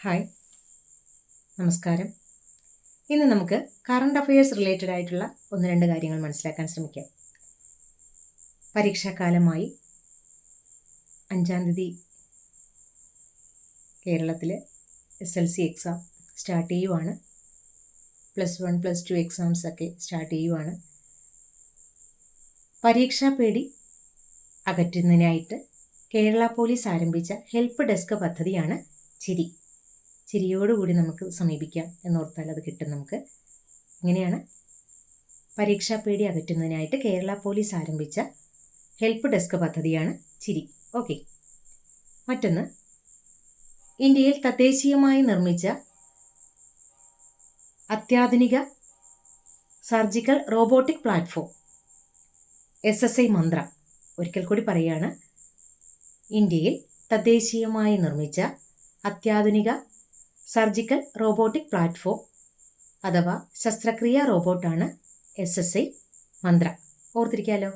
Hi, നമസ്കാരം. ഇന്ന് നമുക്ക് കറണ്ട് അഫയേഴ്സ് റിലേറ്റഡ് ആയിട്ടുള്ള ഒന്ന് രണ്ട് കാര്യങ്ങൾ മനസ്സിലാക്കാൻ ശ്രമിക്കാം. പരീക്ഷാകാലമായി 5-ാം തീയതി കേരളത്തിൽ SLC എക്സാം സ്റ്റാർട്ട് ചെയ്യുവാണ്. +1 +2 എക്സാംസ് ഒക്കെ സ്റ്റാർട്ട് ചെയ്യുവാണ്. പരീക്ഷാ പേടി അകറ്റുന്നതിനായിട്ട് കേരള പോലീസ് ആരംഭിച്ച ഹെൽപ്പ് ഡെസ്ക് പദ്ധതിയാണ് ചിരി. ചിരിയോടുകൂടി നമുക്ക് സമീപിക്കാം എന്നോർത്താൽ അത് കിട്ടും നമുക്ക്. ഇങ്ങനെയാണ് പരീക്ഷാ പേടി അകറ്റുന്നതിനായിട്ട് കേരള പോലീസ് ആരംഭിച്ച ഹെൽപ്പ് ഡെസ്ക് പദ്ധതിയാണ് ചിരി. ഓക്കെ. മറ്റൊന്ന്, ഇന്ത്യയിൽ തദ്ദേശീയമായി നിർമ്മിച്ച അത്യാധുനിക സർജിക്കൽ റോബോട്ടിക് പ്ലാറ്റ്ഫോം SSI മന്ത്ര. ഒരിക്കൽ കൂടി പറയുകയാണ്, ഇന്ത്യയിൽ തദ്ദേശീയമായി നിർമ്മിച്ച അത്യാധുനിക സർജിക്കൽ റോബോട്ടിക് പ്ലാറ്റ്ഫോം അഥവാ ശസ്ത്രക്രിയാ റോബോട്ടാണ് SSI മന്ത്ര. ഓർത്തിരിക്കാലോ.